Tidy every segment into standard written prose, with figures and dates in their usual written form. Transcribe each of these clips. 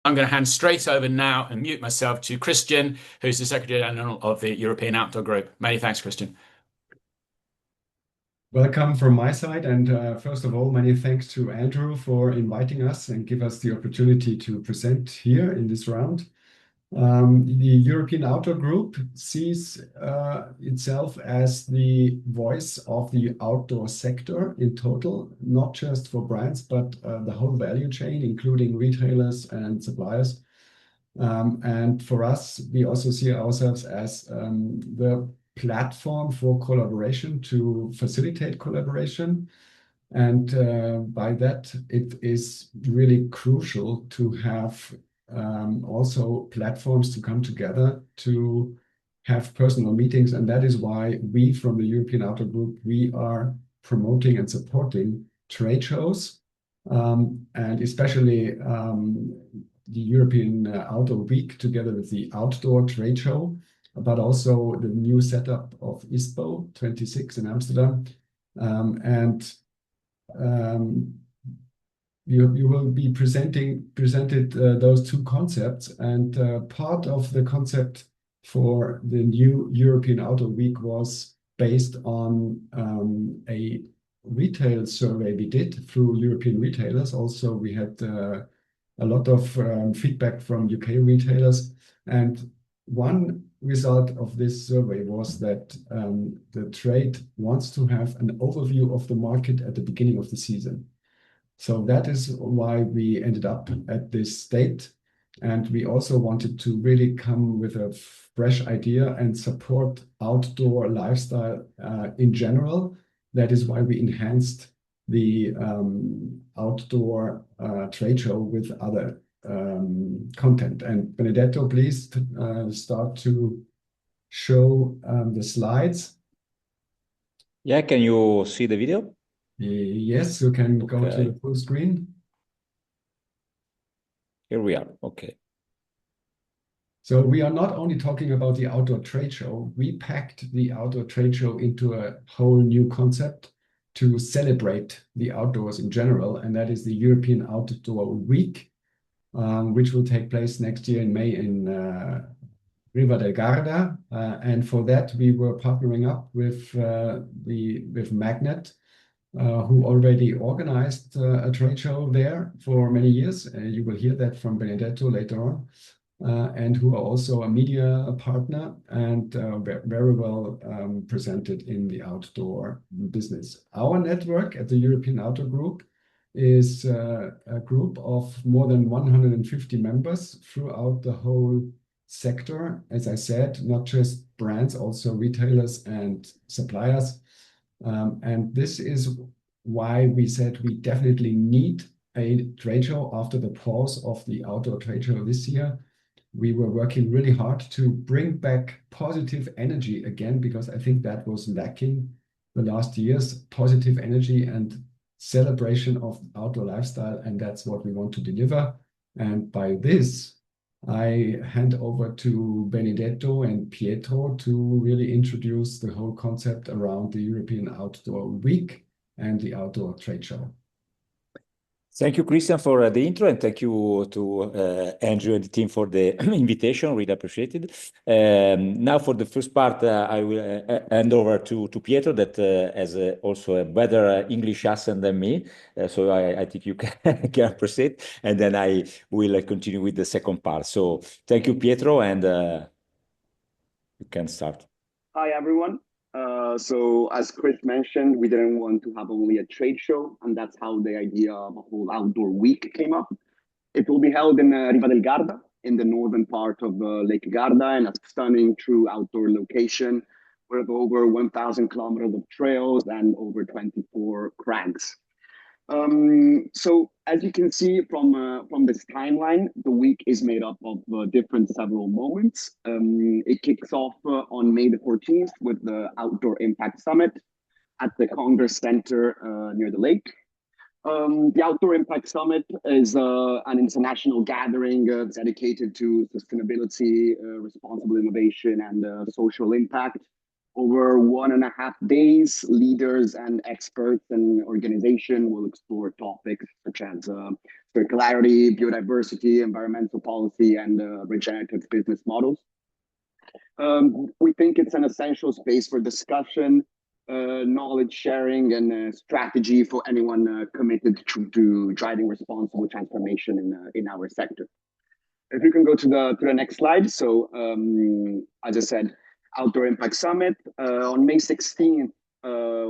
I'm going to hand straight over now and mute myself to Christian, who's the Secretary General of the European Outdoor Group. Many thanks, Christian. Welcome from my side, and first of all, many thanks to Andrew for inviting us and give us the opportunity to present here in this round. The European Outdoor Group sees itself as the voice of the outdoor sector in total, not just for brands, but the whole value chain, including retailers and suppliers. And for us, we also see ourselves as the platform for collaboration to facilitate collaboration. And by that, it is really crucial to have also platforms to come together to have personal meetings. And that is why we from the European Outdoor Group, we are promoting and supporting trade shows, and especially the European Outdoor Week together with the Outdoor Trade Show, but also the new setup of ISPO 26 in Amsterdam. You will be presented those two concepts, and part of the concept for the new European Outdoor Week was based on a retail survey we did through European retailers. Also, we had a lot of feedback from UK retailers, and one result of this survey was that the trade wants to have an overview of the market at the beginning of the season. So that is why we ended up at this state. And we also wanted to really come with a fresh idea and support outdoor lifestyle in general. That is why we enhanced the outdoor trade show with other content. And Benedetto, please start to show the slides. Yeah, can you see the video? Yes, you can go to the full screen. Here we are. Okay. So we are not only talking about the outdoor trade show, we packed the outdoor trade show into a whole new concept to celebrate the outdoors in general, and that is the European Outdoor Week, which will take place next year in May in Riva del Garda. And for that, we were partnering up with MagNet, who already organized a trade show there for many years. You will hear that from Benedetto later on. And who are also a media partner and very well presented in the outdoor business. Our network at the European Outdoor Group is a group of more than 150 members throughout the whole sector. As I said, not just brands, also retailers and suppliers. And this is why we said we definitely need a trade show after the pause of the outdoor trade show this year. We were working really hard to bring back positive energy again, because I think that was lacking the last years, positive energy and celebration of outdoor lifestyle, and that's what we want to deliver. And by this, I hand over to Benedetto and Pietro to really introduce the whole concept around the European Outdoor Week and the Outdoor Trade Show. Thank you, Christian, for the intro, and thank you to Andrew and the team for the invitation. Really appreciated. Now, for the first part, I will hand over to Pietro, that has also a better English accent than me. So I think you can proceed, and then I will continue with the second part. So thank you, Pietro, and you can start. Hi, everyone. So as Chris mentioned, we didn't want to have only a trade show, and that's how the idea of a whole outdoor week came up. It will be held in Riva del Garda, in the northern part of Lake Garda, and a stunning true outdoor location with over 1,000 kilometers of trails and over 24 cranks. So as you can see from this timeline, the week is made up of different several moments. It kicks off on May the 14th with the Outdoor Impact Summit at the Congress Center near the lake. The Outdoor Impact Summit is an international gathering dedicated to sustainability, responsible innovation, and social impact. Over 1.5 days, leaders and experts and organization will explore topics such as circularity, biodiversity, environmental policy, and regenerative business models. We think it's an essential space for discussion, knowledge sharing, and strategy for anyone committed to driving responsible transformation in our sector. If you can go to the next slide. So, as I said, Outdoor Impact Summit. On May 16th,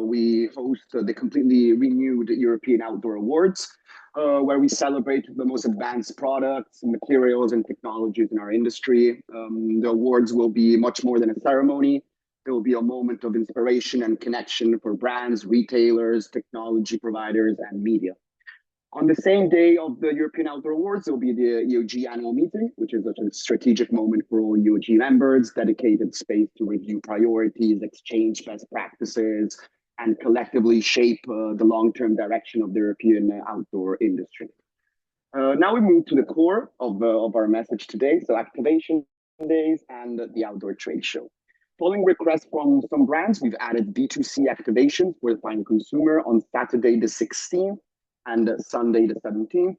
we host the completely renewed European Outdoor Awards, where we celebrate the most advanced products, materials, and technologies in our industry. The awards will be much more than a ceremony. It will be a moment of inspiration and connection for brands, retailers, technology providers, and media. On the same day of the European Outdoor Awards, there will be the EOG annual meeting, which is a strategic moment for all EOG members, dedicated space to review priorities, exchange best practices, and collectively shape the long-term direction of the European outdoor industry. Now we move to the core of our message today, so activation days and the outdoor trade show. Following requests from some brands, we've added B2C activations for the final consumer on Saturday the 16th and Sunday the 17th.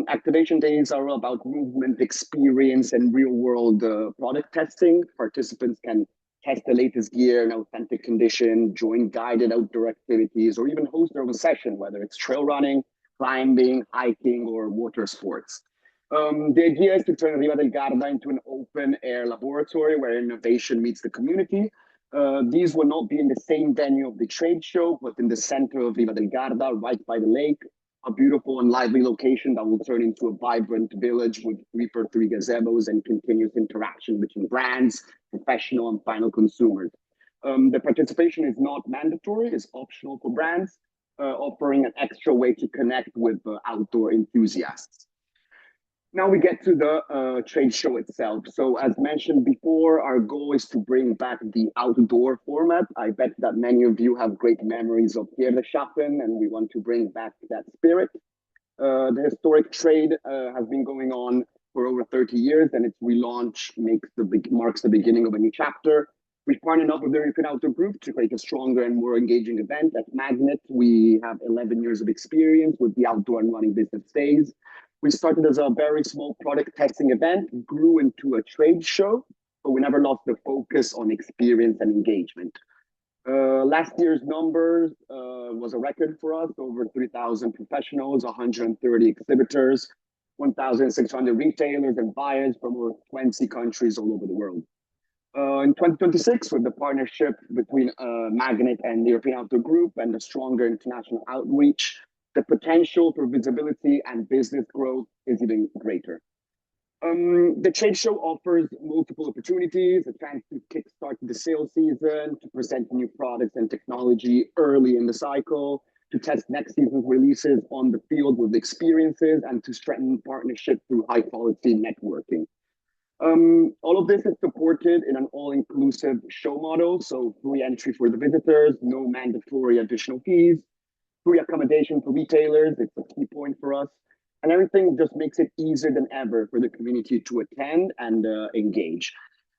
Activation days are about movement, experience, and real-world product testing. Participants can test the latest gear in authentic condition, join guided outdoor activities, or even host their own session, whether it's trail running, climbing, hiking, or water sports. The idea is to turn Riva del Garda into an open-air laboratory where innovation meets the community. These will not be in the same venue of the trade show, but in the center of Riva del Garda, right by the lake, a beautiful and lively location that will turn into a vibrant village with 3x3 gazebos and continuous interaction between brands, professional, and final consumers. The participation is not mandatory, it's optional for brands, offering an extra way to connect with outdoor enthusiasts. Now we get to the trade show itself. So as mentioned before, our goal is to bring back the outdoor format. I bet that many of you have great memories of reshaping, and we want to bring back that spirit. The historic trade has been going on for over 30 years, and its relaunch marks the beginning of a new chapter. We've partnered up with the Raccoon Outdoor Group to create a stronger and more engaging event. At MagNet, we have 11 years of experience with the outdoor and running business days. We started as a very small product testing event, grew into a trade show, but we never lost the focus on experience and engagement. Last year's numbers was a record for us, over 3,000 professionals, 130 exhibitors, 1,600 retailers and buyers from over 20 countries all over the world. In 2026, with the partnership between MagNet and the European Outdoor Group and a stronger international outreach, the potential for visibility and business growth is even greater. The trade show offers multiple opportunities, a chance to kickstart the sales season, to present new products and technology early in the cycle, to test next season's releases on the field with experiences, and to strengthen partnership through high-quality networking. All of this is supported in an all-inclusive show model, so free entry for the visitors, no mandatory additional fees, free accommodation for retailers, it's a key point for us, and everything just makes it easier than ever for the community to attend and engage.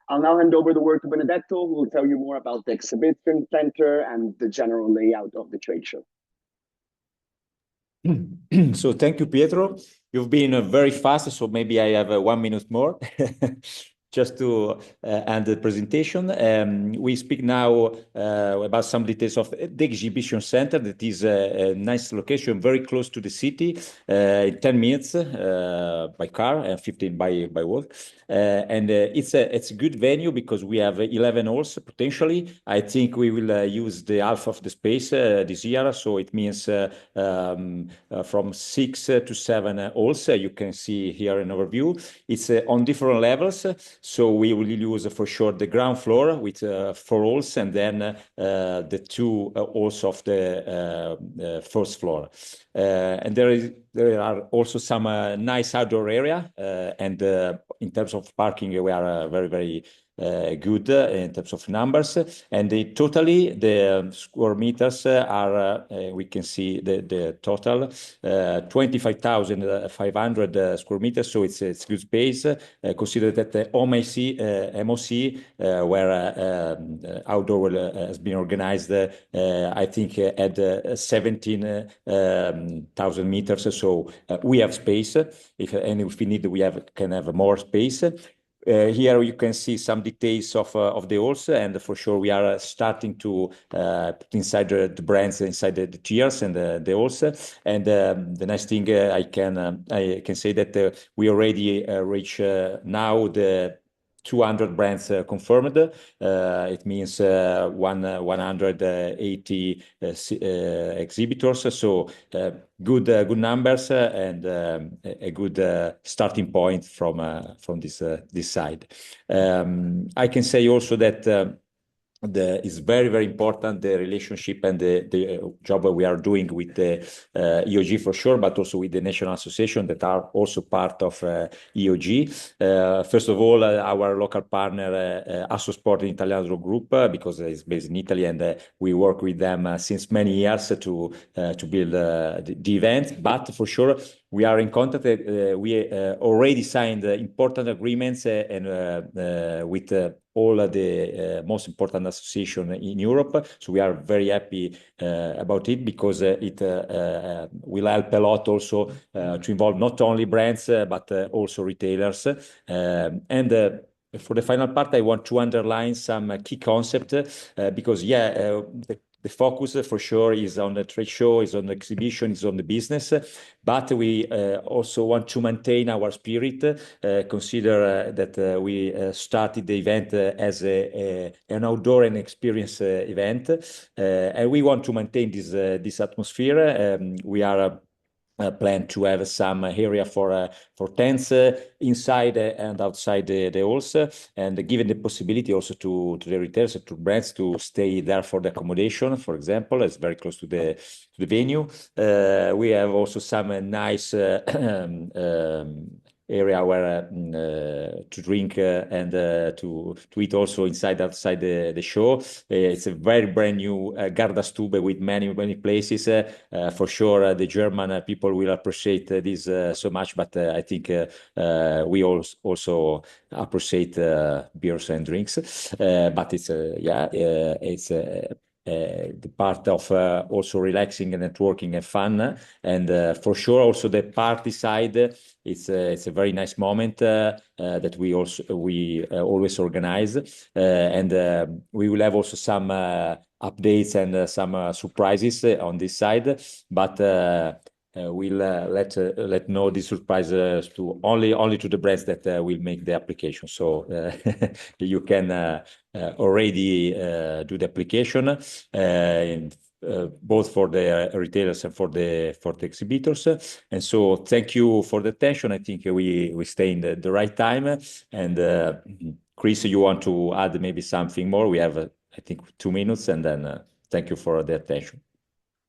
I'll now hand over the word to Benedetto, who will tell you more about the exhibition center and the general layout of the trade show. So thank you, Pietro. You've been very fast, so maybe I have 1 minute more. Just to end the presentation. We speak now about some details of the exhibition center. That is a nice location, very close to the city, 10 minutes by car and 15 by walk. And it's a good venue because we have 11 halls potentially. I think we will use the half of the space this year. So it means from 6 to 7 halls. You can see here an overview. It's on different levels. So we will use for sure the ground floor with 4 halls and then the 2 halls of the first floor. And there are also some nice outdoor area. And in terms of parking, we are very, very good in terms of numbers. And totally the square meters are, we can see the total 25,500 square meters. So it's good space. Consider that the MOC, where outdoor has been organized, I think at 17,000 meters. So we have space. If we need, can have more space. Here you can see some details of the halls, and for sure we are starting to put inside the brands inside the tiers and the halls. And the nice thing I can say that we already reach now the 200 brands confirmed. It means 180 exhibitors. So good numbers and a good starting point from this side. I can say also that it's very, very important, the relationship and the job we are doing with the EOG for sure, but also with the national association that are also part of EOG. First of all, our local partner, Assosport Italiano Group, because it's based in Italy, and we work with them since many years to build the event. But for sure, we are in contact. We already signed important agreements and with all the most important association in Europe. So we are very happy about it, because it will help a lot also to involve not only brands but also retailers. For the final part, I want to underline some key concepts because the focus for sure is on the trade show, is on the exhibition, is on the business, but we also want to maintain our spirit. Consider that we started the event as an outdoor and experience event, and we want to maintain this atmosphere. We are plan to have some area for tents inside and outside the halls, and given the possibility also to the retailers, to brands to stay there for the accommodation, for example, it's very close to the venue. We have also some nice area where to drink and to eat also outside the show. It's a very brand new Gardastube with many places. For sure, the German people will appreciate this so much, but I think we also appreciate beers and drinks. But it's the part of also relaxing and networking and fun, and for sure also the party side. It's a very nice moment that we always organize, and we will have also some updates and some surprises on this side, but we'll let know the surprises to only to the brands that will make the application. So you can already do the application, both for the retailers and for the exhibitors. And so thank you for the attention. I think we stay in the right time. And Chris, you want to add maybe something more? We have I think 2 minutes, and then thank you for the attention.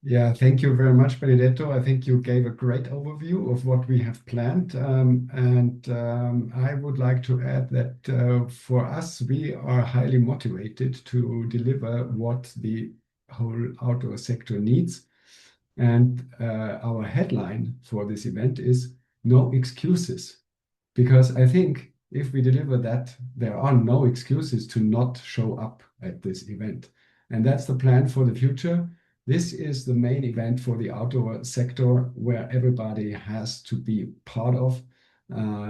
Yeah, thank you very much, Benedetto. I think you gave a great overview of what we have planned. I would like to add that for us, we are highly motivated to deliver what the whole outdoor sector needs. And our headline for this event is "No Excuses," because I think if we deliver that, there are no excuses to not show up at this event. And that's the plan for the future. This is the main event for the outdoor sector where everybody has to be part of,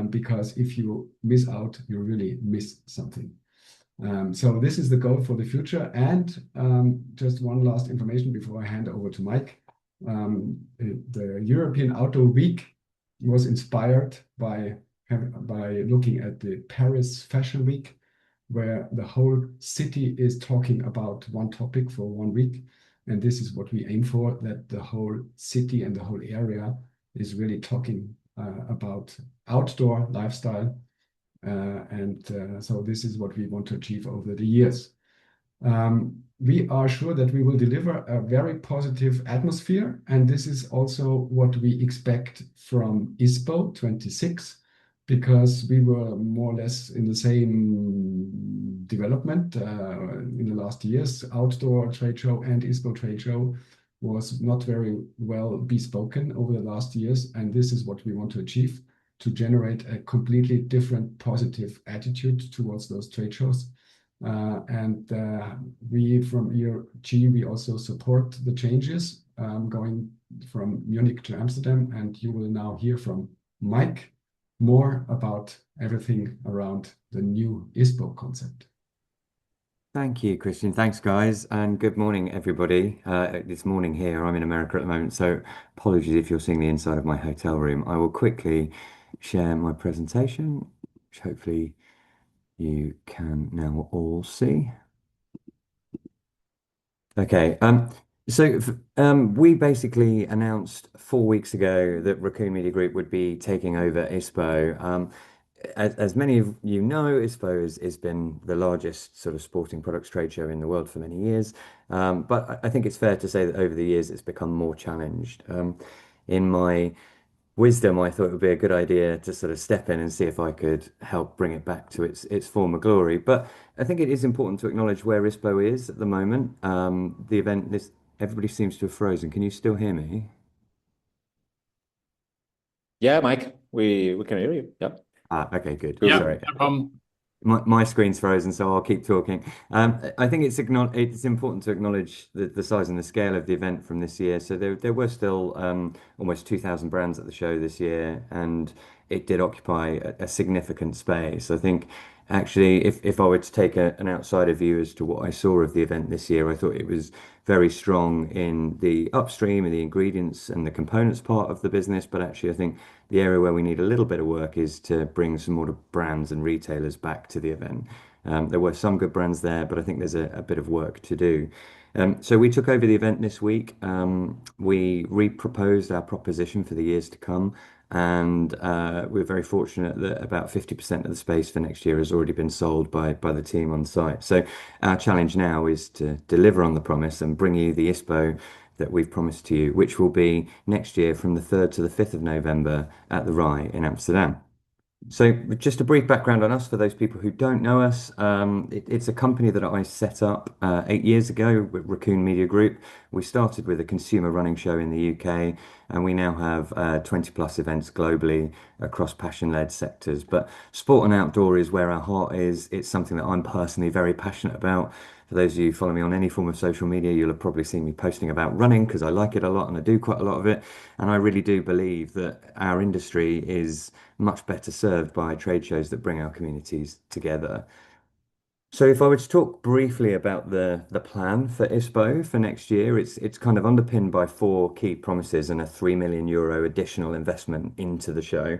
because if you miss out, you really miss something. So this is the goal for the future. And just one last information before I hand over to Mike. The European Outdoor Week was inspired by looking at the Paris Fashion Week, where the whole city is talking about one topic for 1 week. And this is what we aim for, that the whole city and the whole area is really talking about outdoor lifestyle. So this is what we want to achieve over the years. We are sure that we will deliver a very positive atmosphere. And this is also what we expect from ISPO 26, because we were more or less in the same development in the last years. Outdoor trade show and ISPO trade show was not very well bespoken over the last years, and this is what we want to achieve, to generate a completely different positive attitude towards those trade shows. We from EOG, we also support the changes going from Munich to Amsterdam, and you will now hear from Mike more about everything around the new ISPO concept. Thank you, Christian. Thanks, guys, and good morning, everybody. It's morning here. I'm in America at the moment, so apologies if you're seeing the inside of my hotel room. I will quickly share my presentation, which hopefully you can now all see. Okay. We basically announced 4 weeks ago that Raccoon Media Group would be taking over ISPO. As many of you know, ISPO has been the largest sort of sporting products trade show in the world for many years. But I think it's fair to say that over the years it's become more challenged. In my wisdom, I thought it would be a good idea to sort of step in and see if I could help bring it back to its former glory. But I think it is important to acknowledge where ISPO is at the moment. The event, everybody seems to have frozen. Can you still hear me? Yeah, Mike, we can hear you. Yeah. Okay, good. Yeah, Sorry. no problem. My screen's frozen, so I'll keep talking. I think it's important to acknowledge the size and the scale of the event from this year. So there were still almost 2,000 brands at the show this year, and it did occupy a significant space. I think actually, if I were to take an outsider view as to what I saw of the event this year, I thought it was very strong in the upstream and the ingredients and the components part of the business. But actually, I think the area where we need a little bit of work is to bring some more brands and retailers back to the event. There were some good brands there, but I think there's a bit of work to do. So we took over the event this week. We re-proposed our proposition for the years to come, and we're very fortunate that about 50% of the space for next year has already been sold by the team on site. So our challenge now is to deliver on the promise and bring you the ISPO that we've promised to you, which will be next year from the 3rd to the 5th of November at the RAI in Amsterdam. So just a brief background on us for those people who don't know us. It's a company that I set up 8 years ago with Raccoon Media Group. We started with a consumer running show in the UK, and we now have 20 plus events globally across passion-led sectors. But sport and outdoor is where our heart is. It's something that I'm personally very passionate about. For those of you who follow me on any form of social media, you'll have probably seen me posting about running because I like it a lot and I do quite a lot of it. And I really do believe that our industry is much better served by trade shows that bring our communities together. So if I were to talk briefly about the plan for ISPO for next year, it's kind of underpinned by 4 key promises and a €3 million additional investment into the show.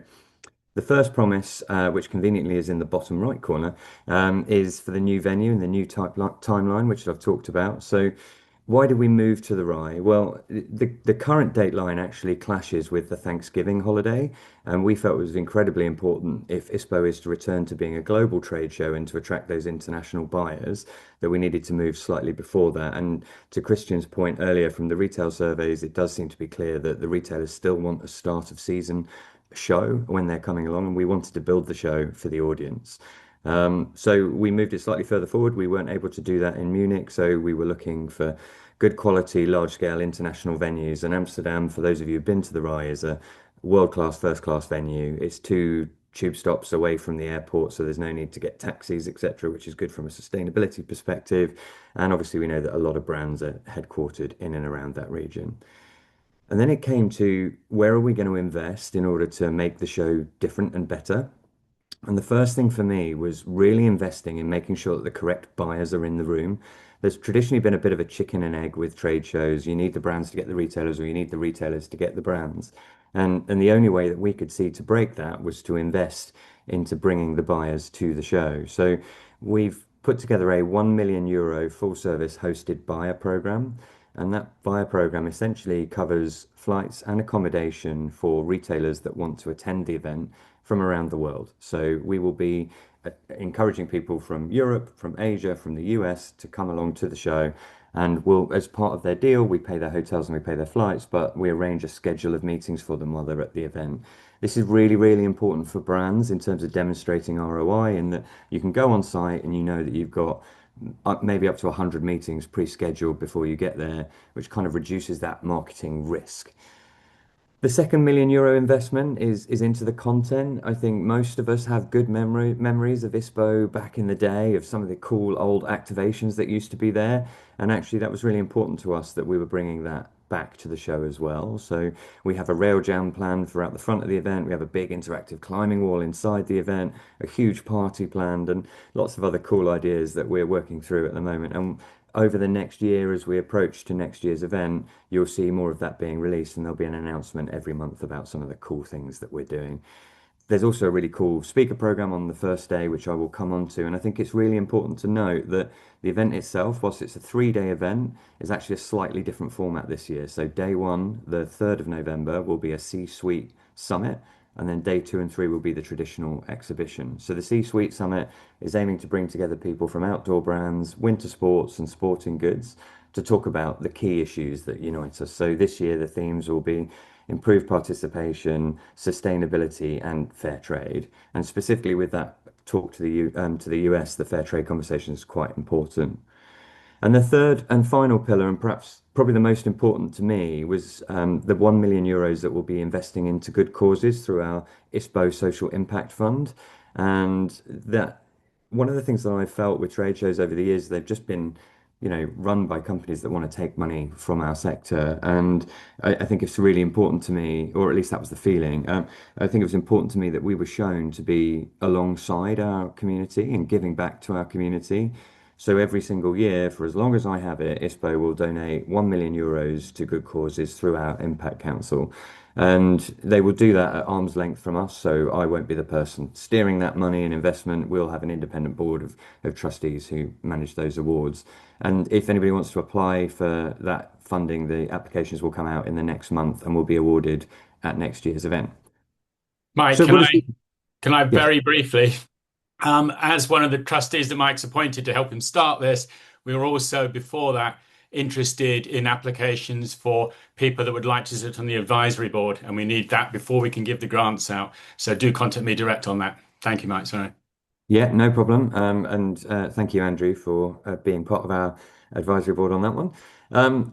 The first promise, which conveniently is in the bottom right corner, is for the new venue and the new timeline, which I've talked about. So why did we move to the RAI? Well, the current dateline actually clashes with the Thanksgiving holiday, and we felt it was incredibly important if ISPO is to return to being a global trade show and to attract those international buyers, that we needed to move slightly before that. And to Christian's point earlier from the retail surveys, it does seem to be clear that the retailers still want a start of season show when they're coming along, and we wanted to build the show for the audience. So we moved it slightly further forward. We weren't able to do that in Munich, so we were looking for good quality, large-scale international venues. And Amsterdam, for those of you who've been to the RAI, is a world-class, first-class venue. It's 2 tube stops away from the airport, so there's no need to get taxis, etc., which is good from a sustainability perspective. And obviously, we know that a lot of brands are headquartered in and around that region. And then it came to where are we going to invest in order to make the show different and better? And the first thing for me was really investing in making sure that the correct buyers are in the room. There's traditionally been a bit of a chicken and egg with trade shows. You need the brands to get the retailers, or you need the retailers to get the brands. And the only way that we could see to break that was to invest into bringing the buyers to the show. So we've put together a €1 million full service hosted buyer program. And that buyer program essentially covers flights and accommodation for retailers that want to attend the event from around the world. So we will be encouraging people from Europe, from Asia, from the US to come along to the show And we'll, as part of their deal, we pay their hotels and we pay their flights, but we arrange a schedule of meetings for them while they're at the event. This is really, really important for brands in terms of demonstrating ROI, in that you can go on site and you know that you've got maybe up to 100 meetings pre-scheduled before you get there, which kind of reduces that marketing risk. The second €1 million investment is into the content. I think most of us have good memories of ISPO back in the day, of some of the cool old activations that used to be there. And actually, that was really important to us that we were bringing that back to the show as well. So we have a rail jam planned throughout the front of the event. We have a big interactive climbing wall inside the event, a huge party planned, and lots of other cool ideas that we're working through at the moment. And over the next year, as we approach to next year's event, you'll see more of that being released, and there'll be an announcement every month about some of the cool things that we're doing. There's also a really cool speaker program on the first day, which I will come on to. And I think it's really important to note that the event itself, whilst it's a 3-day event, is actually a slightly different format this year. So day one, the 3rd of November, will be a C-suite summit. And then day 2 and 3 will be the traditional exhibition. So the C-suite summit is aiming to bring together people from outdoor brands, winter sports, and sporting goods to talk about the key issues that unite us. So this year, the themes will be improved participation, sustainability, and fair trade. And specifically with that talk to the US, the fair trade conversation is quite important. And the third and final pillar, and perhaps probably the most important to me, was the €1 million that we'll be investing into good causes through our ISPO Social Impact Fund. And that one of the things that I've felt with trade shows over the years, they've just been, run by companies that want to take money from our sector. And I think it's really important to me, or at least that was the feeling. I think it was important to me that we were shown to be alongside our community and giving back to our community. So every single year, for as long as I have it, ISPO will donate €1 million to good causes through our Impact Council. And they will do that at arm's length from us. So I won't be the person steering that money and investment. We'll have an independent board of trustees who manage those awards. And if anybody wants to apply for that funding, the applications will come out in the next month and will be awarded at next year's event. Mike, So can I yes. very briefly, as one of the trustees that Mike's appointed to help him start this, we were also before that interested in applications for people that would like to sit on the advisory board, and we need that before we can give the grants out. So do contact me direct on that. Thank you, Mike. Sorry. Yeah, no problem. And thank you, Andrew, for being part of our advisory board on that one.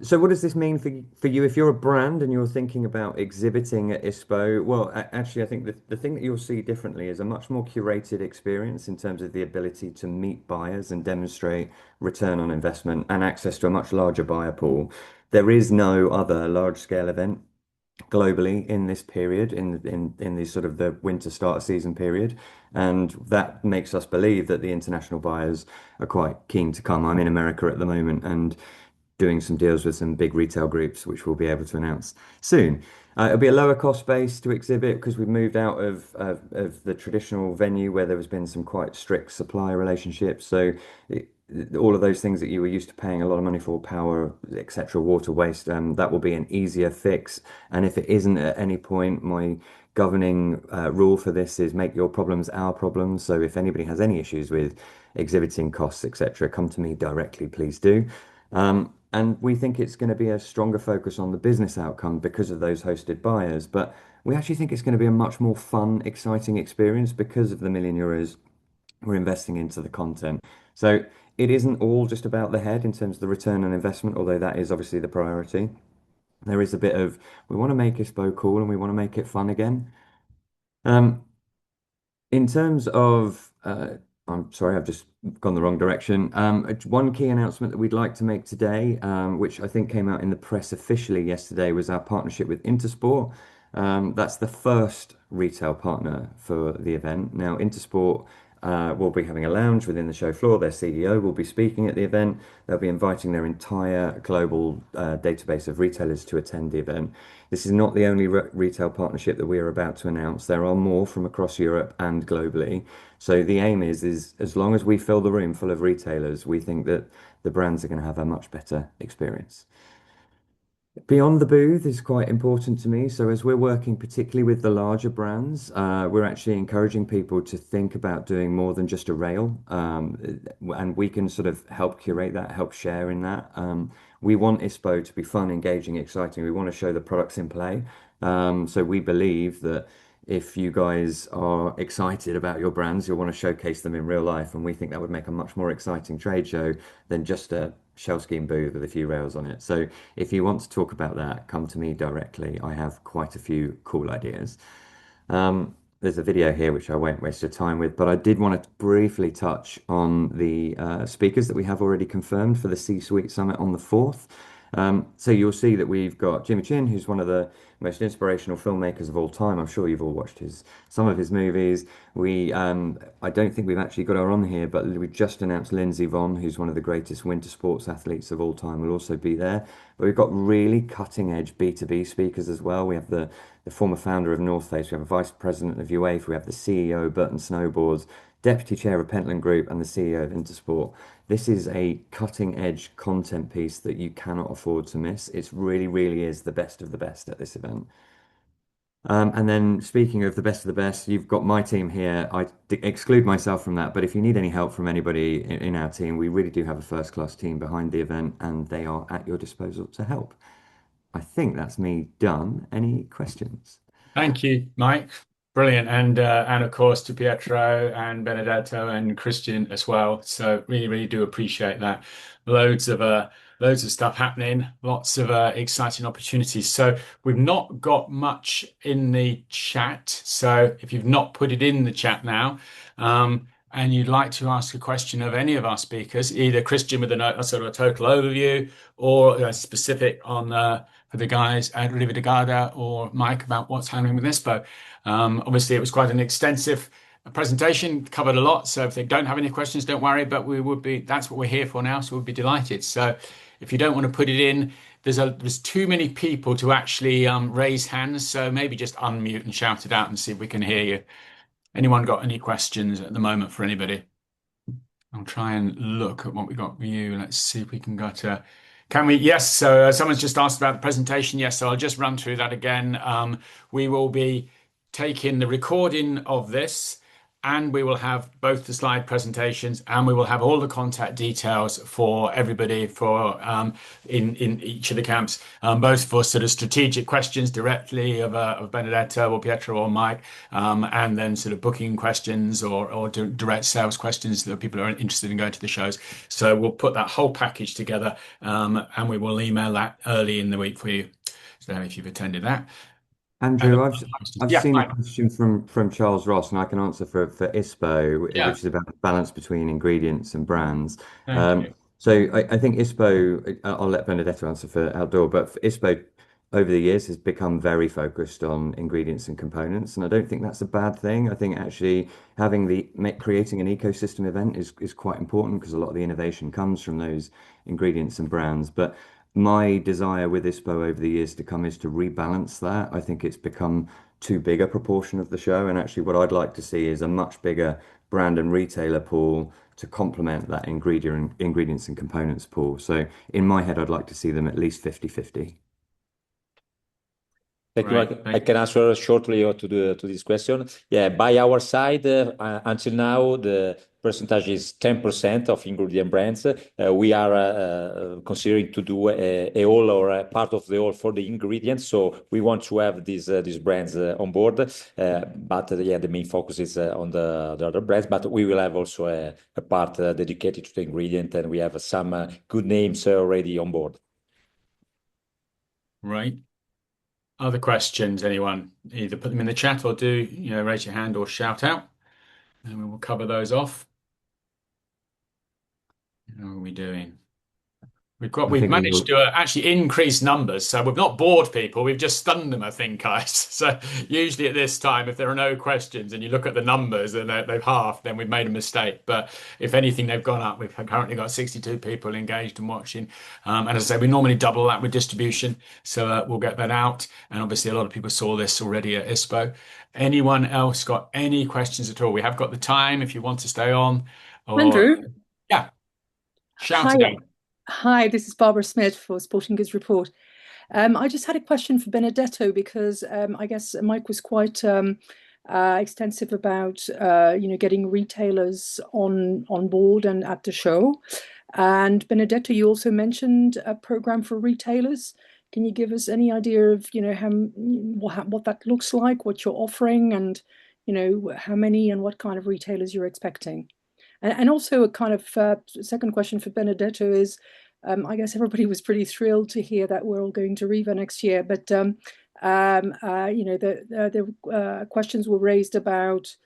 So what does this mean for you if you're a brand and you're thinking about exhibiting at ISPO? Well, actually, I think the thing that you'll see differently is a much more curated experience in terms of the ability to meet buyers and demonstrate return on investment and access to a much larger buyer pool. There is no other large-scale event globally in this period, in this sort of the winter start season period. And that makes us believe that the international buyers are quite keen to come. I'm in America at the moment and doing some deals with some big retail groups, which we'll be able to announce soon. It'll be a lower cost base to exhibit because we've moved out of the traditional venue where there has been some quite strict supply relationships. So all of those things that you were used to paying a lot of money for, power, etc., water, waste, that will be an easier fix. And if it isn't at any point, my governing rule for this is make your problems our problems. So if anybody has any issues with exhibiting costs, etc., come to me directly, please do. And we think it's going to be a stronger focus on the business outcome because of those hosted buyers. But we actually think it's going to be a much more fun, exciting experience because of the €1 million we're investing into the content. So it isn't all just about the head in terms of the return on investment, although that is obviously the priority. There is a bit of, we want to make ISPO cool and we want to make it fun again. In terms of, I'm sorry, I've just gone the wrong direction. One key announcement that we'd like to make today, which I think came out in the press officially yesterday, was our partnership with Intersport. That's the first retail partner for the event. Now, Intersport will be having a lounge within the show floor. Their CEO will be speaking at the event. They'll be inviting their entire global database of retailers to attend the event. This is not the only retail partnership that we are about to announce. There are more from across Europe and globally. So the aim is as long as we fill the room full of retailers, we think that the brands are going to have a much better experience. Beyond the booth is quite important to me. So as we're working particularly with the larger brands, we're actually encouraging people to think about doing more than just a rail. And we can sort of help curate that, help share in that. We want ISPO to be fun, engaging, exciting. We want to show the products in play. So we believe that if you guys are excited about your brands, you'll want to showcase them in real life. And we think that would make a much more exciting trade show than just a shell scheme booth with a few rails on it. So if you want to talk about that, come to me directly. I have quite a few cool ideas. There's a video here which I won't waste your time with, but I did want to briefly touch on the speakers that we have already confirmed for the C-Suite Summit on the 4th. So you'll see that we've got Jimmy Chin, who's one of the most inspirational filmmakers of all time. I'm sure you've all watched some of his movies. I don't think we've actually got her on here, but we just announced Lindsey Vonn, who's one of the greatest winter sports athletes of all time, will also be there. But we've got really cutting edge B2B speakers as well. We have the former founder of North Face, we have a vice president of UEFA, we have the CEO of Burton Snowboards, deputy chair of Pentland Group, and the CEO of Intersport. This is a cutting edge content piece that you cannot afford to miss. It really, really is the best of the best at this event. And then speaking of the best of the best, you've got my team here. I exclude myself from that, but if you need any help from anybody in our team, we really do have a first-class team behind the event, and they are at your disposal to help. I think that's me done. Any questions? Thank you, Mike. Brilliant. And of course to Pietro and Benedetto and Christian as well. So really, really do appreciate that. Loads of stuff happening, lots of exciting opportunities. So we've not got much in the chat. So if you've not put it in the chat now, and you'd like to ask a question of any of our speakers, either Christian with a sort of a total overview or a specific on for the guys at Riva de Garda or Mike about what's happening with ISPO. Obviously, it was quite an extensive presentation, covered a lot. So if they don't have any questions, don't worry. But that's what we're here for now. So we'd be delighted. So if you don't want to put it in, there's too many people to actually raise hands. So maybe just unmute and shout it out and see if we can hear you. Anyone got any questions at the moment for anybody? I'll try and look at what we got for you. Let's see if we can go to. Can we? Yes. So someone's just asked about the presentation. Yes. So I'll just run through that again. We will be taking the recording of this, and we will have both the slide presentations, and we will have all the contact details for everybody for in each of the camps, both for sort of strategic questions directly of Benedetto or Pietro or Mike, and then sort of booking questions or direct sales questions that people are interested in going to the shows. So we'll put that whole package together, and we will email that early in the week for you. So if you've attended that. Andrew, I've Yeah, seen Mike. a question from Charles Ross, and I can answer for ISPO, Yeah. which is about the balance between ingredients and brands. Thank you. So I think ISPO, I'll let Benedetto answer for outdoor, but for ISPO over the years has become very focused on ingredients and components, and I don't think that's a bad thing. I think actually creating an ecosystem event is quite important because a lot of the innovation comes from those ingredients and brands. But my desire with ISPO over the years to come is to rebalance that. I think it's become too big a proportion of the show, and actually what I'd like to see is a much bigger brand and retailer pool to complement that ingredients and components pool. So in my head, I'd like to see them at least 50-50. Thank you, Right. Mike. I can answer shortly to this question. Yeah, by our side, until now, the percentage is 10% of ingredient brands. We are considering to do a whole or a part of the whole for the ingredients. So we want to have these brands on board. But yeah, the main focus is on the other brands. But we will have also a part dedicated to the ingredient, and we have some good names already on board. Right. Other questions, anyone? Either put them in the chat or raise your hand or shout out, and we will cover those off. How are we doing? We've managed to actually increase numbers, so we've not bored people, we've just stunned them, I think, guys. So usually at this time, if there are no questions and you look at the numbers and they've halved, then we've made a mistake. But if anything, they've gone up. We've currently got 62 people engaged and watching. And as I say, we normally double that with distribution, so we'll get that out. And obviously, a lot of people saw this already at ISPO. Anyone else got any questions at all? We have got the time if you want to stay on. Andrew? Yeah. Shout it out. Hi, this is Barbara Smith for Sporting Goods Report. I just had a question for Benedetto because I guess Mike was quite extensive about getting retailers on board and at the show. And Benedetto, you also mentioned a program for retailers. Can you give us any idea of what that looks like, what you're offering, and how many and what kind of retailers you're expecting? And also a kind of second question for Benedetto is, I guess everybody was pretty thrilled to hear that we're all going to Riva next year, but the questions were raised about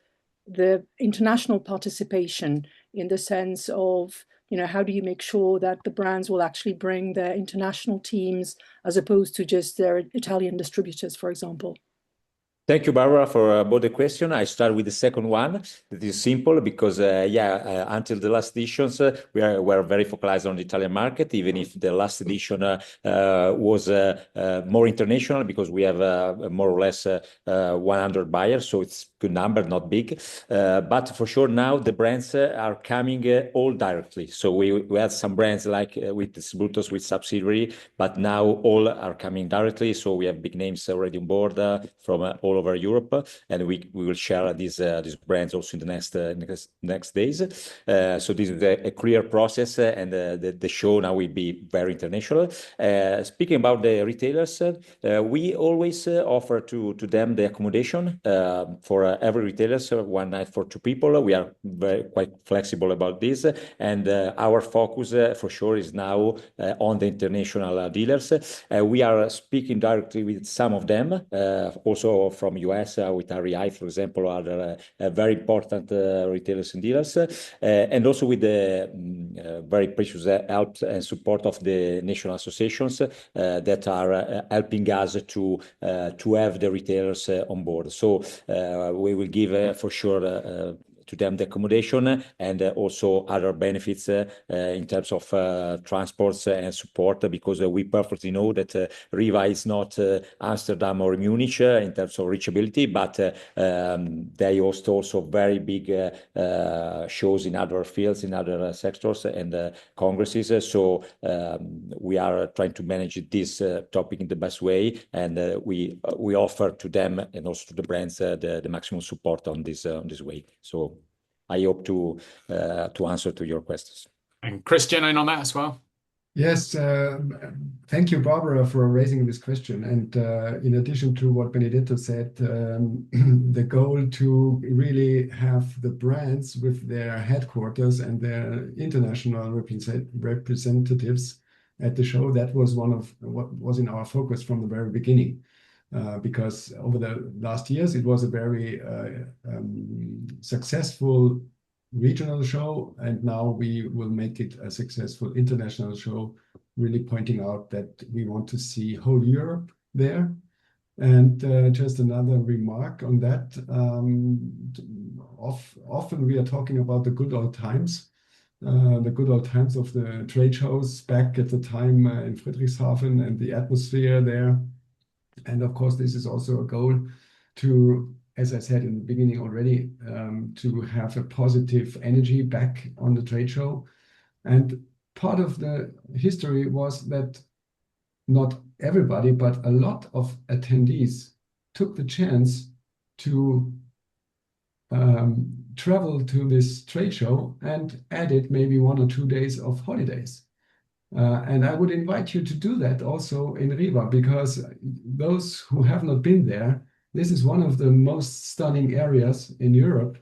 the international participation in the sense of, how do you make sure that the brands will actually bring their international teams as opposed to just their Italian distributors, for example? Thank you, Barbara, for both the question. I start with the second one. That is simple because, until the last editions, we were very focused on the Italian market, even if the last edition was more international because we have more or less 100 buyers. So it's a good number, not big. But for sure, now the brands are coming all directly. So we had some brands like with distributors, with subsidiary, but now all are coming directly. So we have big names already on board from all over Europe, and we will share these brands also in the next days. So this is a clear process, and the show now will be very international. Speaking about the retailers, we always offer to them the accommodation for every retailer, so one night for two people. We are quite flexible about this, and our focus for sure is now on the international dealers. We are speaking directly with some of them, also from US with REI, for example, other very important retailers and dealers, and also with the very precious help and support of the national associations that are helping us to have the retailers on board. So we will give for sure to them the accommodation and also other benefits in terms of transports and support, because we perfectly know that Riva is not Amsterdam or Munich in terms of reachability, but they host also very big shows in other fields, in other sectors and congresses. So we are trying to manage this topic in the best way, and we offer to them and also to the brands the maximum support on this way. So I hope to answer to your questions. And Christian, in on that as well. Yes, thank you, Barbara, for raising this question. And in addition to what Benedetto said, the goal to really have the brands with their headquarters and their international representatives at the show, that was one of what was in our focus from the very beginning. Because over the last years, it was a very successful regional show, and now we will make it a successful international show, really pointing out that we want to see whole Europe there. And just another remark on that, often we are talking about the good old times of the trade shows back at the time in Friedrichshafen and the atmosphere there. And of course, this is also a goal to, as I said in the beginning already, to have a positive energy back on the trade show. And part of the history was that not everybody, but a lot of attendees took the chance to travel to this trade show and added maybe 1 or 2 days of holidays. And I would invite you to do that also in Riva, because those who have not been there, this is one of the most stunning areas in Europe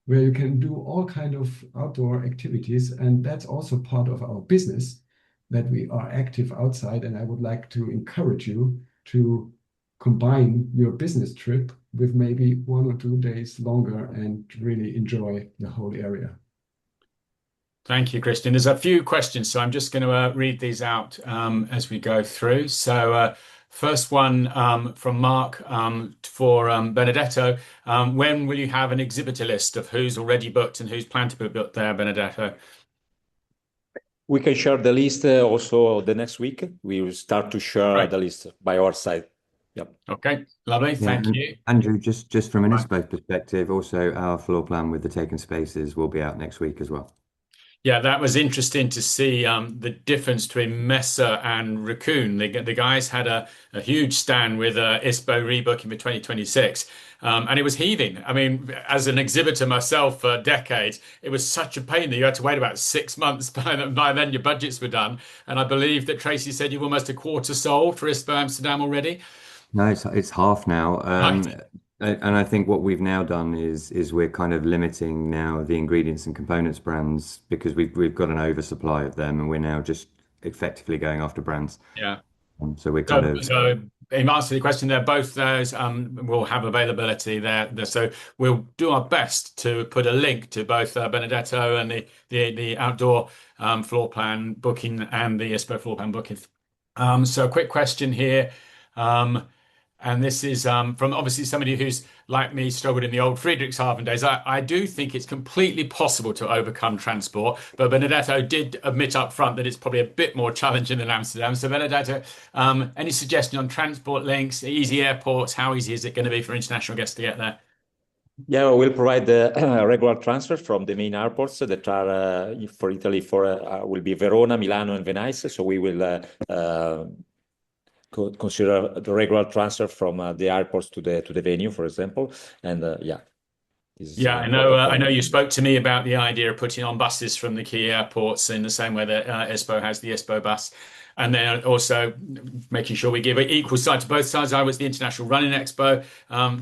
where you can do all kinds of outdoor activities. And that's also part of our business, that we are active outside. And I would like to encourage you to combine your business trip with maybe 1 or 2 days longer and really enjoy the whole area. Thank you, Christian. There's a few questions, so I'm just going to read these out as we go through. So first one from Mark for Benedetto. When will you have an exhibitor list of who's already booked and who's planned to be booked there, Benedetto? We can share the list also the next week. We will start to share the list by our side. Yep. Okay, lovely. Thank you. Andrew, just from an ISPO perspective, also our floor plan with the taken spaces will be out next week as well. Yeah, that was interesting to see the difference between Mesa and Raccoon. The guys had a huge stand with ISPO rebooking for 2026, and it was heaving. I mean, as an exhibitor myself for decades, it was such a pain that you had to wait about 6 months. By then, your budgets were done. And I believe that Tracy said you've almost a quarter sold for ISPO Amsterdam already. No, it's half now. Right. And I think what we've now done is we're kind of limiting now the ingredients and components brands because we've got an oversupply of them, and we're now just effectively going after brands. Yeah. So we're kind So, of so in answer to the question there, both those will have availability there. So we'll do our best to put a link to both Benedetto and the outdoor floor plan booking and the ISPO floor plan booking. So a quick question here. Um, and this is from obviously somebody who's, like me, struggled in the old Friedrichshafen days. I do think it's completely possible to overcome transport, but Benedetto did admit up front that it's probably a bit more challenging than Amsterdam. So Benedetto, any suggestion on transport links, easy airports? How easy is it going to be for international guests to get there? Yeah, we'll provide the regular transfer from the main airports that are for Italy will be Verona, Milano, and Venice. So we will consider the regular transfer from the airports to the venue, for example. And yeah, this is Yeah, an I know. important I know point. you spoke to me about the idea of putting on buses from the key airports in the same way that ISPO has the ISPO bus, and then also making sure we give equal sight to both sides. I was the International Running Expo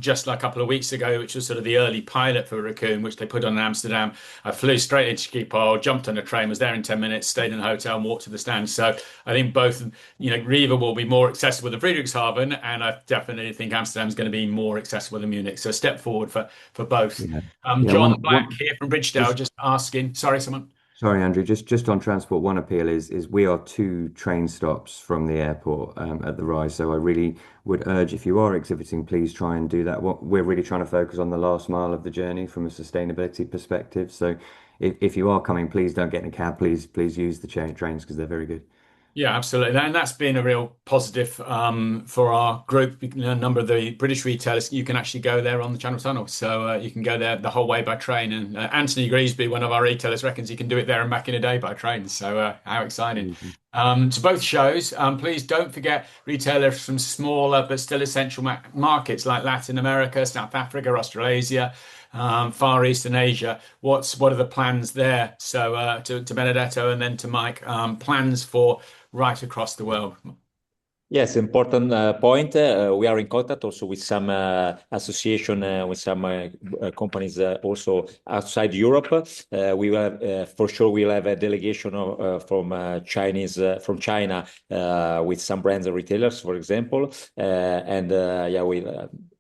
just like a couple of weeks ago, which was sort of the early pilot for Raccoon, which they put on in Amsterdam. I flew straight into Schiphol, jumped on a train, was there in 10 minutes, stayed in a hotel, and walked to the stand. So I think both, Riva will be more accessible than Friedrichshafen, and I definitely think Amsterdam is going to be more accessible than Munich. So a step forward for both. yeah. Yeah, John Black here from Bridgedale just just asking. Sorry, someone. sorry, Andrew, just on transport, one appeal is we are 2 train stops from the airport at the Rise. So I really would urge if you are exhibiting, please try and do that. What we're really trying to focus on the last mile of the journey from a sustainability perspective. So if you are coming, please don't get in a cab. Please use the trains because they're very good. Yeah, absolutely. And that's been a real positive for our group. A number of the British retailers, you can actually go there on the Channel Tunnel. So you can go there the whole way by train. And Anthony Greasby, one of our retailers, reckons you can do it there and back in a day by train. So how exciting. Mhm. To both shows, please don't forget retailers from smaller but still essential markets like Latin America, South Africa, Australasia, Far East and Asia. What are the plans there? So to Benedetto and then to Mike, plans for right across the world. Yes, important point. We are in contact also with some association, with some companies also outside Europe. We will for sure we'll have a delegation from from China with some brands and retailers, for example, and yeah,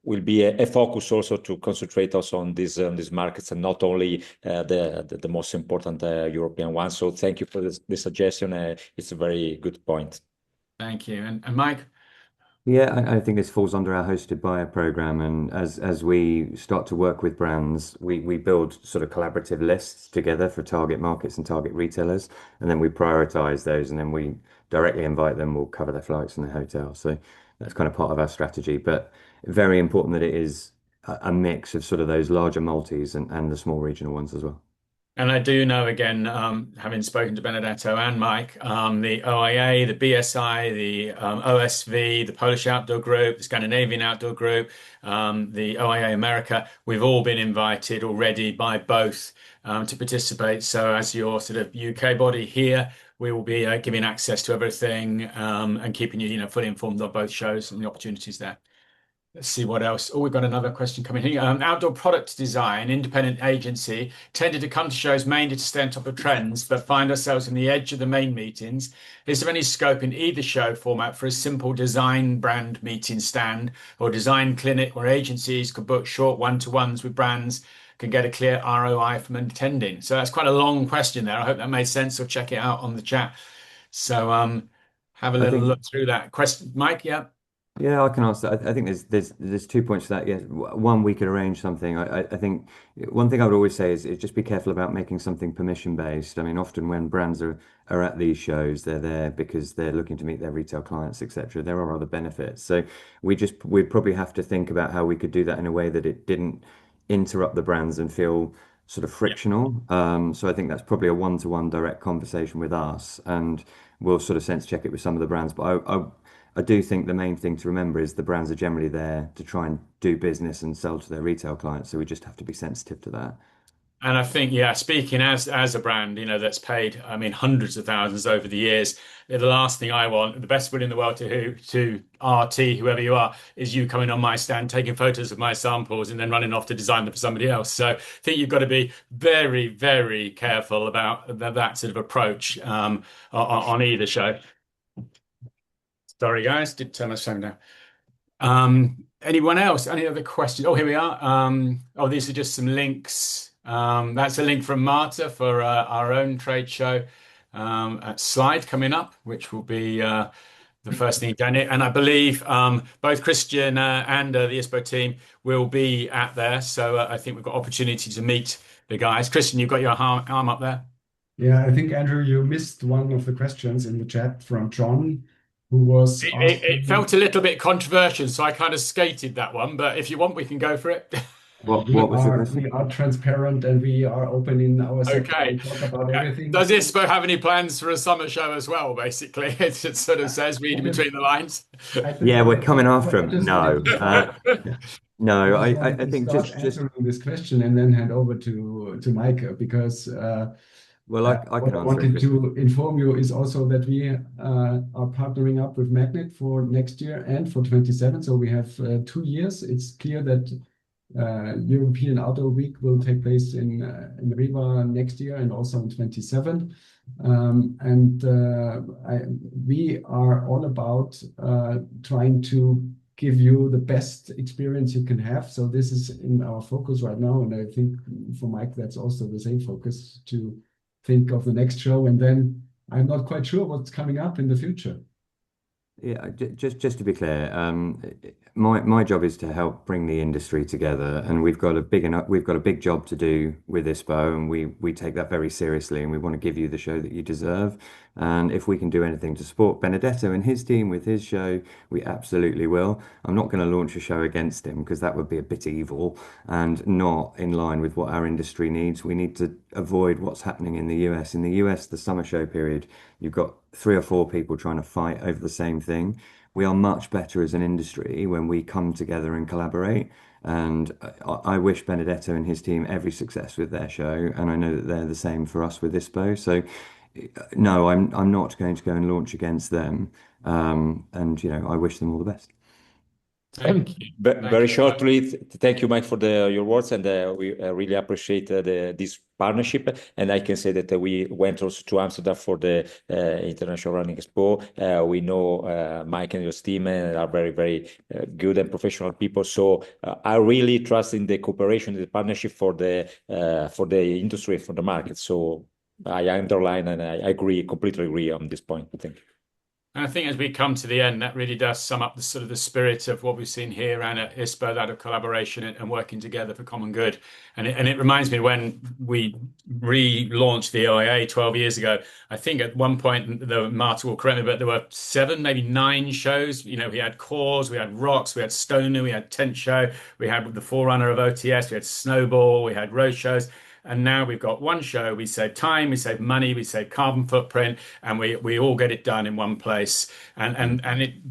will be a focus also to concentrate also on these markets and not only the most important European ones. So thank you for this suggestion. It's a very good point. Thank you. And Mike? Yeah, I think this falls under our hosted buyer program, and as we start to work with brands, we build sort of collaborative lists together for target markets and target retailers, and then we prioritize those, and then we directly invite them. We'll cover their flights and their hotel. So that's kind of part of our strategy, but very important that it is a mix of sort of those larger multis and the small regional ones as well. And I do know, again, having spoken to Benedetto and Mike, the OIA, the BSI, the OSV, the Polish Outdoor Group, the Scandinavian Outdoor Group, the OIA America, we've all been invited already by both to participate. So as your sort of UK body here, we will be giving access to everything and keeping you, fully informed of both shows and the opportunities there. Let's see what else. Oh, we've got another question coming here. Outdoor product design, independent agency, tended to come to shows mainly to stay on top of trends, but find ourselves on the edge of the main meetings. Is there any scope in either show format for a simple design brand meeting stand or design clinic where agencies could book short one-to-ones with brands, can get a clear ROI from attending? So that's quite a long question there. I hope that made sense, or check it out on the chat. So have a I little think look through that question. Mike, yeah. Yeah, I can answer. I think there's 2 points to that. Yes, one, we could arrange something. I think one thing I would always say is just be careful about making something permission based. I mean, often when brands are at these shows, they're there because they're looking to meet their retail clients, etc. There are other benefits. So we'd probably have to think about how we could do that in a way that it didn't interrupt the brands and feel sort of frictional. So I think that's probably a one-to-one direct conversation with us, and we'll sort of sense check it with some of the brands. But I do think the main thing to remember is the brands are generally there to try and do business and sell to their retail clients. So we just have to be sensitive to that. And I think, yeah, speaking as a brand, that's paid, I mean, hundreds of thousands over the years. The last thing I want, the best will in the world to RT, whoever you are, is you coming on my stand, taking photos of my samples, and then running off to design them for somebody else. So I think you've got to be very, very careful about that sort of approach on either show. Sorry, guys, did turn my phone down. Anyone else? Any other questions? Oh, here we are. Oh, these are just some links. That's a link from Marta for our own trade show at Slide coming up, which will be the first thing done. And I believe both Christian and the ISPO team will be at there. So I think we've got opportunity to meet the guys. Christian, you've got your arm up there. Yeah, I think, Andrew, you missed one of the questions in the chat from John, who was asking. It felt a little bit controversial, so I kind of skated that one. But if you want, we can go for it. What was the question? We are transparent and we are open in our sector. Okay. We talk about everything. Does ISPO have any plans for a summer show as well, basically? It sort of says, reading between the lines. Yeah, we're coming after him. No. No, I think just answering this question and then hand over to Mike, because well, I what can I answer wanted it. to inform you is also that we are partnering up with MagNet for next year and for 27. So we have 2 years. It's clear that European Outdoor Week will take place in Riva next year and also in 27. We are all about trying to give you the best experience you can have. So this is in our focus right now. And I think for Mike, that's also the same focus, to think of the next show. And then I'm not quite sure what's coming up in the future. Yeah, just to be clear, my job is to help bring the industry together, and we've got a big job to do with ISPO, and we take that very seriously, and we want to give you the show that you deserve. And if we can do anything to support Benedetto and his team with his show, we absolutely will. I'm not going to launch a show against him, because that would be a bit evil and not in line with what our industry needs. We need to avoid what's happening in the US. In the US, the summer show period, you've got 3 or 4 people trying to fight over the same thing. We are much better as an industry when we come together and collaborate. And I wish Benedetto and his team every success with their show, and I know that they're the same for us with ISPO. So no, I'm not going to go and launch against them. And I wish them all the best. Thank you. Very shortly, thank you, Mike, for your words, and we really appreciate this partnership. And I can say that we went also to Amsterdam for the International Running Expo. We know Mike and your team are very, very good and professional people. So I really trust in the cooperation, the partnership for the industry, for the market. So I underline and I completely agree on this point. Thank you. And I think as we come to the end, that really does sum up the sort of the spirit of what we've seen here and at ISPO, that of collaboration and working together for common good. And it reminds me when we relaunched the OIA 12 years ago, I think at one point, Marta will correct me, but there were 7, maybe 9 shows. We had Cores, we had Rocks, we had Stoner, we had Tent Show, we had the forerunner of OTS, we had Snowball, we had road shows. And now we've got one show. We save time, we save money, we save carbon footprint, and we all get it done in one place. And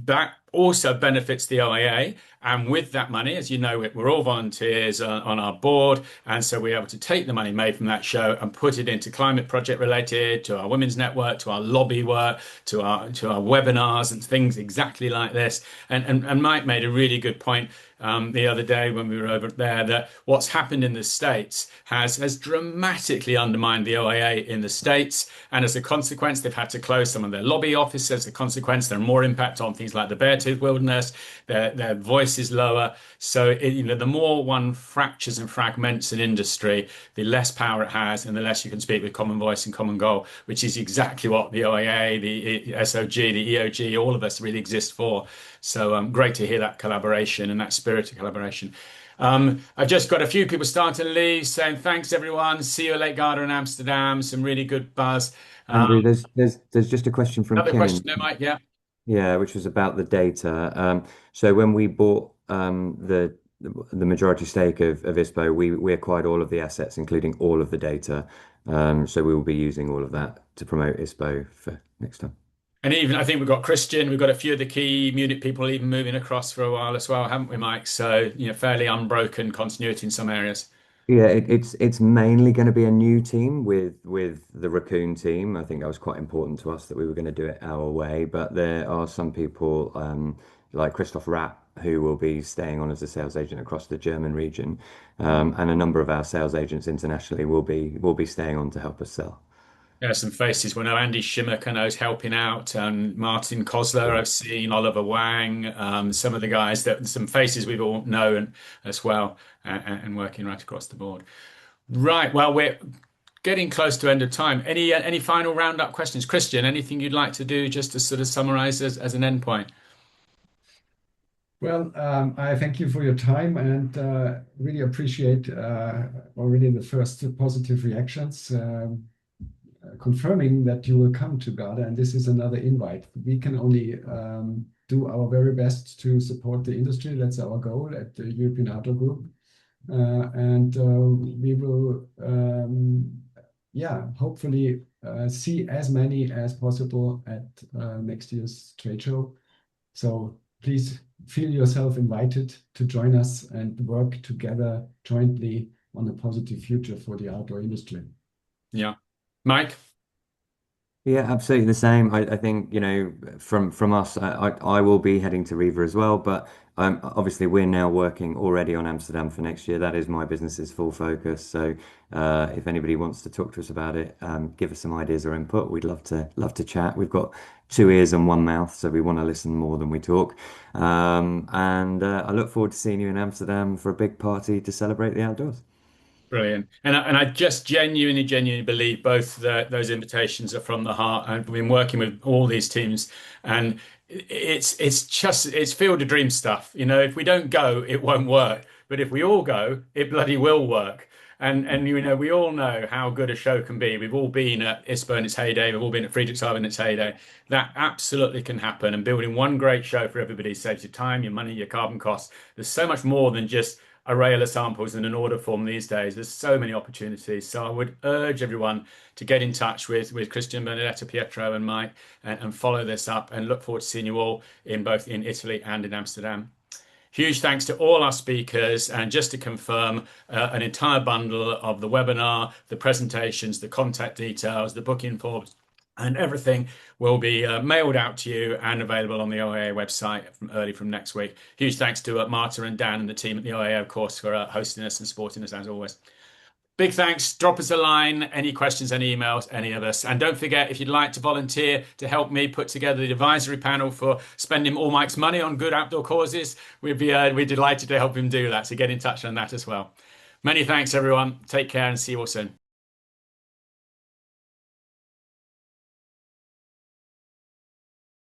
that also benefits the OIA. And with that money, as you know, we're all volunteers on our board. And so we're able to take the money made from that show and put it into climate project related, to our women's network, to our lobby work, to our webinars and things exactly like this. And Mike made a really good point the other day when we were over there, that what's happened in the States has dramatically undermined the OIA in the States. And as a consequence, they've had to close some of their lobby offices. As a consequence, there are more impact on things like the Beartooth Wilderness. Their voice is lower. So the more one fractures and fragments an industry, the less power it has, and the less you can speak with common voice and common goal, which is exactly what the OIA, the SOG, the EOG, all of us really exist for. So great to hear that collaboration and that spirit of collaboration. I've just got a few people starting to leave, saying thanks everyone. See you at Lake Garda in Amsterdam. Some really good buzz. Andrew, there's just a question from Another Kim. question there, Mike. Yeah. Yeah, which was about the data. So when we bought the the majority stake of ISPO, we acquired all of the assets, including all of the data. So we will be using all of that to promote ISPO for next time. And even I think we've got Christian, we've got a few of the key Munich people even moving across for a while as well, haven't we, Mike? So, fairly unbroken continuity in some areas. Yeah, it's mainly going to be a new team with the Raccoon team. I think that was quite important to us that we were going to do it our way. But there are some people like Christoph Rapp who will be staying on as a sales agent across the German region, and a number of our sales agents internationally will be staying on to help us sell. Yeah, some faces. Well, no, Andy Schimmick, I know, is helping out, and Martin Kosler, I've seen, Oliver Wang, some of the guys some faces we've all known as well, and working right across the board. Right. Well, we're getting close to end of time. Any final roundup questions? Christian, anything you'd like to do just to sort of summarize as an endpoint? Well, I thank you for your time and really appreciate already the first positive reactions. Confirming that you will come to GADA, and this is another invite. We can only do our very best to support the industry. That's our goal at the European Outdoor Group. And we will, hopefully see as many as possible at next year's trade show. So please feel yourself invited to join us and work together jointly on a positive future for the outdoor industry. Yeah. Mike? Yeah, absolutely the same. I think, from us, I will be heading to Riva as well, but obviously we're now working already on Amsterdam for next year. That is my business's full focus. So if anybody wants to talk to us about it, give us some ideas or input. We'd love to chat. We've got 2 ears and 1 mouth, so we want to listen more than we talk. And I look forward to seeing you in Amsterdam for a big party to celebrate the outdoors. Brilliant. And I just genuinely believe both those invitations are from the heart. I've been working with all these teams, and it's field of dream stuff. If we don't go, it won't work. But if we all go, it bloody will work. And we all know how good a show can be. We've all been at ISPO in its heyday. We've all been at Friedrichshafen in its heyday. That absolutely can happen. And building one great show for everybody saves you time, your money, your carbon costs. There's so much more than just a rail of samples in an order form these days. There's so many opportunities. So I would urge everyone to get in touch with Christian, Benedetta, Pietro, and Mike, and follow this up, and look forward to seeing you all both in Italy and in Amsterdam. Huge thanks to all our speakers. And just to confirm, an entire bundle of the webinar, the presentations, the contact details, the booking forms, and everything will be mailed out to you and available on the OIA website from next week. Huge thanks to Marta and Dan and the team at the OIA, of course, for hosting us and supporting us as always. Big thanks. Drop us a line, any questions, any emails, any of us. And don't forget, if you'd like to volunteer to help me put together the advisory panel for spending all Mike's money on good outdoor causes, we'd delighted to help him do that. So get in touch on that as well. Many thanks, everyone. Take care and see you all soon.